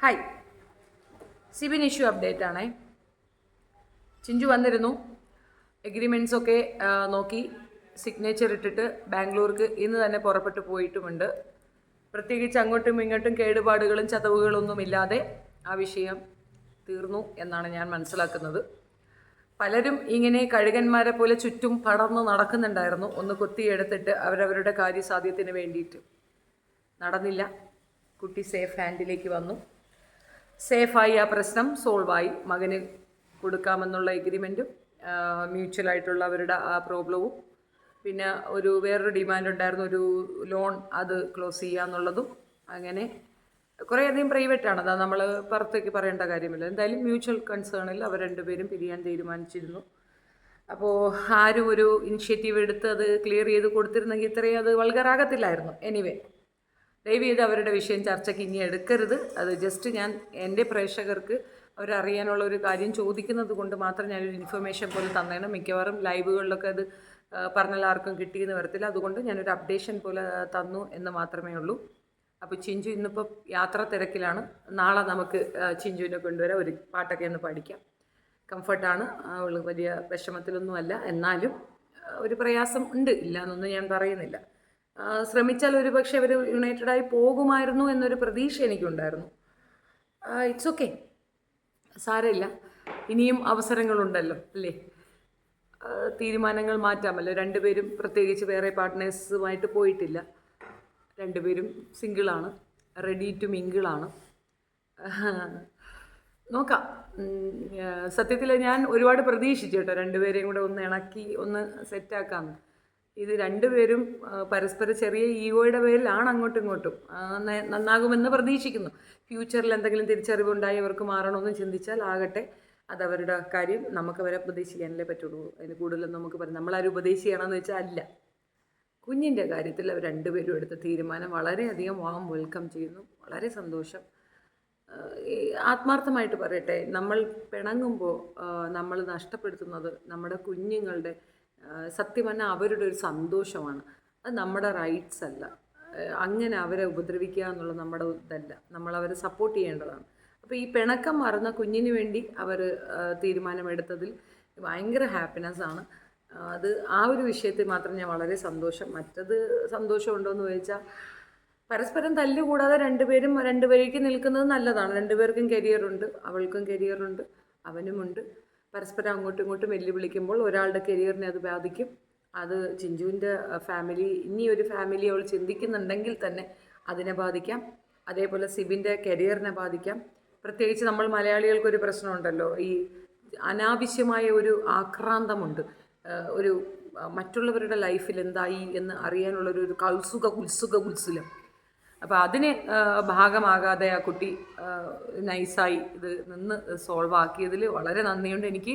Hi, Sibin issue update ആണേ. ചിഞ്ചു വന്നിരുന്നു, എഗ്രിമെൻറ്റ്സൊക്കെ നോക്കി സിഗ്നേച്ചർ ഇട്ടിട്ട് ബാംഗ്ലൂർക്ക് ഇന്ന് തന്നെ പുറപ്പെട്ടു പോയിട്ടുമുണ്ട്. പ്രത്യേകിച്ച് അങ്ങോട്ടും ഇങ്ങോട്ടും കേടുപാടുകളും ചതവുകളൊന്നുമില്ലാതെ ആ വിഷയം തീർന്നു എന്നാണ് ഞാൻ മനസ്സിലാക്കുന്നത്. പലരും ഇങ്ങനെ കഴുകന്മാരെ പോലെ ചുറ്റും പടർന്നു നടക്കുന്നുണ്ടായിരുന്നു, ഒന്ന് കൊത്തിയെടുത്തിട്ട് അവരവരുടെ കാര്യസാധ്യത്തിന് വേണ്ടിയിട്ട്. നടന്നില്ല. കുട്ടി സേഫ് ഹാൻഡിലേക്ക് വന്നു. സേഫായി ആ പ്രശ്നം സോൾവായി. മകന് കൊടുക്കാമെന്നുള്ള എഗ്രിമെൻറ്റും മ്യൂച്വലായിട്ടുള്ള അവരുടെ ആ പ്രോബ്ലവും പിന്നെ വേറൊരു ഡിമാൻഡ് ഉണ്ടായിരുന്നു, ഒരു ലോൺ അത് ക്ലോസ് ചെയ്യുക എന്നുള്ളതും. അങ്ങനെ കുറേയധികം പ്രൈവറ്റാണ്, അതാ നമ്മൾ പുറത്തേക്ക് പറയേണ്ട കാര്യമില്ല. എന്തായാലും മ്യൂച്വൽ കൺസേണിൽ അവർ രണ്ടുപേരും പിരിയാൻ തീരുമാനിച്ചിരുന്നു. അപ്പോൾ ആരും ഒരു ഇനിഷ്യേറ്റീവ് എടുത്ത് അത് ക്ലിയർ ചെയ്ത് കൊടുത്തിരുന്നെങ്കിൽ ഇത്രയും അത് വൾഗറാകത്തില്ലായിരുന്നു. എനിവേ, ദയവ് ചെയ്ത് അവരുടെ വിഷയം ചർച്ചയ്ക്ക് ഇനി എടുക്കരുത്. അത് ജസ്റ്റ് ഞാൻ എൻ്റെ പ്രേക്ഷകർക്ക് അവരറിയാനുള്ള ഒരു കാര്യം ചോദിക്കുന്നത് കൊണ്ട് മാത്രം ഞാനൊരു ഇൻഫർമേഷൻ പോലെ തന്നേണ്. മിക്കവാറും ലൈവുകളിലൊക്കെ അത് പറഞ്ഞാൽ ആർക്കും കിട്ടിയെന്ന് വരത്തില്ല. അതുകൊണ്ട് ഞാനൊരു അപ്ഡേഷൻ പോലെ തന്നു എന്ന് മാത്രമേ ഉള്ളൂ. അപ്പോൾ ചിഞ്ചു ഇന്നിപ്പോൾ യാത്ര തിരക്കിലാണ്. നാളെ നമുക്ക് ചിഞ്ചുവിനെ കൊണ്ടുവരാം, ഒരു പാട്ടൊക്കെ ഒന്ന് പഠിക്കാം. കംഫർട്ടാണ്, അവൾ വലിയ വിഷമത്തിലൊന്നുമല്ല. എന്നാലും ഒരു പ്രയാസം ഉണ്ട്, ഇല്ല എന്നൊന്നും ഞാൻ പറയുന്നില്ല. ശ്രമിച്ചാൽ ഒരു പക്ഷേ അവർ യുണൈറ്റഡായി പോകുമായിരുന്നു എന്നൊരു പ്രതീക്ഷ എനിക്കുണ്ടായിരുന്നു. ഇറ്റ്സ് ഓക്കെ, സാരമില്ല, ഇനിയും അവസരങ്ങളുണ്ടല്ലോ അല്ലേ. തീരുമാനങ്ങൾ മാറ്റാമല്ലോ. രണ്ടുപേരും പ്രത്യേകിച്ച് വേറെ പാർട്ട്നേഴ്സുമായിട്ട് പോയിട്ടില്ല. രണ്ടുപേരും സിംഗിളാണ്, റെഡി ടു മിങ്കിളാണ്. നോക്കാം. സത്യത്തിൽ ഞാൻ ഒരുപാട് പ്രതീക്ഷിച്ചു കേട്ടോ, രണ്ടുപേരെയും കൂടെ ഒന്ന് ഇണക്കി ഒന്ന് സെറ്റാക്കാമെന്ന്. ഇത് രണ്ടുപേരും പരസ്പരം ചെറിയ ഈഗോയുടെ പേരിലാണ് അങ്ങോട്ടും ഇങ്ങോട്ടും. നന്നാകുമെന്ന് പ്രതീക്ഷിക്കുന്നു. ഫ്യൂച്ചറിൽ എന്തെങ്കിലും തിരിച്ചറിവുണ്ടായി അവർക്ക് മാറണമെന്ന് ചിന്തിച്ചാൽ ആകട്ടെ, അതവരുടെ കാര്യം. നമുക്ക് അവരെ ഉപദേശിക്കാനല്ലേ പറ്റുള്ളൂ, അതിന് കൂടുതലൊന്നും നമുക്ക് പറയാം. നമ്മളാരും ഉപദേശിക്കണമെന്ന് വെച്ചാൽ അല്ല. കുഞ്ഞിൻ്റെ കാര്യത്തിൽ അവർ രണ്ടുപേരും എടുത്ത തീരുമാനം വളരെയധികം വാം വെൽക്കം ചെയ്യുന്നു. വളരെ സന്തോഷം. ആത്മാർത്ഥമായിട്ട് പറയട്ടെ, നമ്മൾ പിണങ്ങുമ്പോൾ നമ്മൾ നഷ്ടപ്പെടുത്തുന്നത് നമ്മുടെ കുഞ്ഞുങ്ങളുടെ, സത്യം പറഞ്ഞാൽ അവരുടെ ഒരു സന്തോഷമാണ്. അത് നമ്മുടെ റൈറ്റ്സ് അല്ല. അങ്ങനെ അവരെ ഉപദ്രവിക്കുക എന്നുള്ളത് നമ്മുടെ ഇതല്ല. നമ്മളവരെ സപ്പോർട്ട് ചെയ്യേണ്ടതാണ്. അപ്പോൾ ഈ പിണക്കം മറന്ന കുഞ്ഞിന് വേണ്ടി അവർ തീരുമാനമെടുത്തതിൽ ഭയങ്കര ഹാപ്പിനെസ്സാണ്. അത് ആ ഒരു വിഷയത്തിൽ മാത്രം ഞാൻ വളരെ സന്തോഷം. മറ്റത് സന്തോഷമുണ്ടോയെന്ന് ചോദിച്ചാൽ, പരസ്പരം തല്ലുകൂടാതെ രണ്ടുപേരും രണ്ട് വഴിക്ക് നിൽക്കുന്നത് നല്ലതാണ്. രണ്ടുപേർക്കും കരിയറുണ്ട്, അവൾക്കും കരിയറുണ്ട്, അവനുമുണ്ട്. പരസ്പരം അങ്ങോട്ടും ഇങ്ങോട്ടും വെല്ലുവിളിക്കുമ്പോൾ ഒരാളുടെ കരിയറിനെ അത് ബാധിക്കും. അത് ചിഞ്ചുവിൻ്റെ ഫാമിലി, ഇനി ഒരു ഫാമിലി അവൾ ചിന്തിക്കുന്നുണ്ടെങ്കിൽ തന്നെ അതിനെ ബാധിക്കാം. അതേപോലെ സിബിൻ്റെ കരിയറിനെ ബാധിക്കാം. പ്രത്യേകിച്ച് നമ്മൾ മലയാളികൾക്കൊരു പ്രശ്നമുണ്ടല്ലോ, ഈ അനാവശ്യമായ ഒരു ആക്രാന്തമുണ്ട്. ഒരു മറ്റുള്ളവരുടെ ലൈഫിൽ എന്തായി എന്ന് അറിയാനുള്ളൊരു ഉത്സുകം. അപ്പോൾ അതിന് ഭാഗമാകാതെ ആ കുട്ടി നൈസായി ഇത് നിന്ന് സോൾവ് ആക്കിയതിൽ വളരെ നന്ദിയുണ്ട്. എനിക്ക്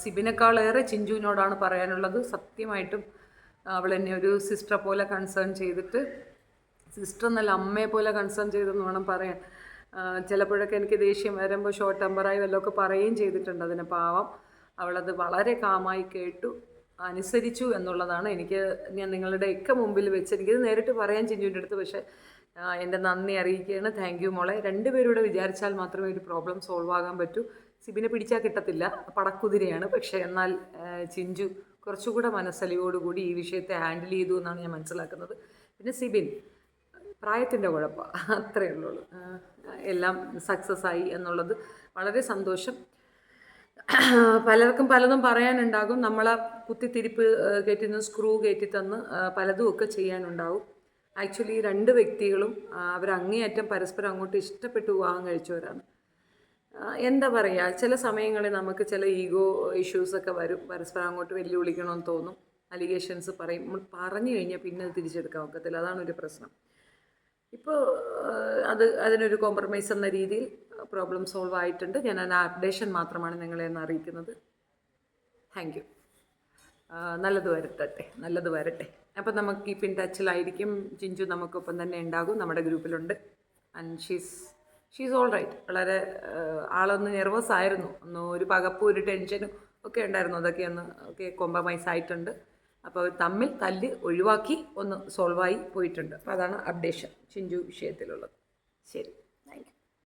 സിബിനേക്കാളേറെ ചിഞ്ചുവിനോടാണ് പറയാനുള്ളത്. സത്യമായിട്ടും അവൾ എന്നെ ഒരു സിസ്റ്ററെ പോലെ കൺസേൺ ചെയ്തിട്ട്, സിസ്റ്റർ എന്നല്ല അമ്മയെ പോലെ കൺസേൺ ചെയ്തെന്ന് വേണം പറയാൻ. ചിലപ്പോഴൊക്കെ എനിക്ക് ദേഷ്യം വരുമ്പോൾ ഷോർട്ട് ടെമ്പറായി വല്ലതൊക്കെ പറയുകയും ചെയ്തിട്ടുണ്ട്. അതിനെ പാവം അവളത് വളരെ കാമായി കേട്ടു, അനുസരിച്ചു എന്നുള്ളതാണ് ഞാൻ നിങ്ങളുടെയൊക്കെ മുമ്പിൽ വെച്ച് എനിക്കിത് നേരിട്ട് പറയാൻ ചിഞ്ചുവിൻ്റെ അടുത്ത്. പക്ഷേ എൻ്റെ നന്ദി അറിയിക്കുകയാണ്. താങ്ക് യു മോളെ. രണ്ടുപേരൂടെ വിചാരിച്ചാൽ മാത്രമേ ഒരു പ്രോബ്ലം സോൾവ് ആകാൻ പറ്റൂ. സിബിനെ പിടിച്ചാൽ കിട്ടത്തില്ല, പടക്കുതിരയാണ്. പക്ഷേ എന്നാൽ ചിഞ്ചു കുറച്ചുകൂടെ മനസ്സലിയോടുകൂടി ഈ വിഷയത്തെ ഹാൻഡിൽ ചെയ്തു എന്നാണ് ഞാൻ മനസ്സിലാക്കുന്നത്. പിന്നെ സിബിൻ പ്രായത്തിൻ്റെ കുഴപ്പമാണ്, അത്രയേ ഉള്ളൂ. എല്ലാം സക്സസ് ആയി എന്നുള്ളത് വളരെ സന്തോഷം. പലർക്കും പലതും പറയാനുണ്ടാകും. നമ്മളെ കുത്തിത്തിരിപ്പ് കയറ്റിന്ന് സ്ക്രൂ കയറ്റിത്തന്ന് പലതുമൊക്കെ ചെയ്യാനുണ്ടാവും. ആക്ച്വലി രണ്ട് വ്യക്തികളും അവരങ്ങേയറ്റം പരസ്പരം അങ്ങോട്ട് ഇഷ്ടപ്പെട്ട് വിവാഹം കഴിച്ചവരാണ്. എന്താ പറയുക, ചില സമയങ്ങളിൽ നമുക്ക് ചില ഈഗോ ഇഷ്യൂസൊക്കെ വരും. പരസ്പരം അങ്ങോട്ട് വെല്ലുവിളിക്കണമെന്ന് തോന്നും, അലിഗേഷൻസ് പറയും. നമ്മൾ പറഞ്ഞു കഴിഞ്ഞാൽ പിന്നെ അത് തിരിച്ചെടുക്കാൻ ഒക്കത്തില്ല. അതാണൊരു പ്രശ്നം. ഇപ്പോൾ അതിനൊരു കോംപ്രമൈസ് എന്ന രീതിയിൽ പ്രോബ്ലം സോൾവ് ആയിട്ടുണ്ട്. ഞാൻ ആ അപ്ഡേഷൻ മാത്രമാണ് നിങ്ങളെ ഒന്ന് അറിയിക്കുന്നത്. Thank you. നല്ലത് വരട്ടെ. അപ്പം നമുക്ക് കീപ്പ് ഇൻ ടച്ചിലായിരിക്കും. ചിഞ്ചു നമുക്കൊപ്പം തന്നെ ഉണ്ടാകും, നമ്മുടെ ഗ്രൂപ്പിലുണ്ട്. And she's all right. വളരെ ആളൊന്ന് നെർവസ് ആയിരുന്നു, ഒരു പകപ്പും ഒരു ടെൻഷനും ഒക്കെ ഉണ്ടായിരുന്നു. അതൊക്കെ കോംപ്രമൈസ് ആയിട്ടുണ്ട്. അപ്പോൾ തമ്മിൽ തല്ല് ഒഴിവാക്കി ഒന്ന് സോൾവായി പോയിട്ടുണ്ട്. അപ്പോൾ അതാണ് അപ്ഡേഷൻ ചിഞ്ചു വിഷയത്തിലുള്ളത്. ശരി.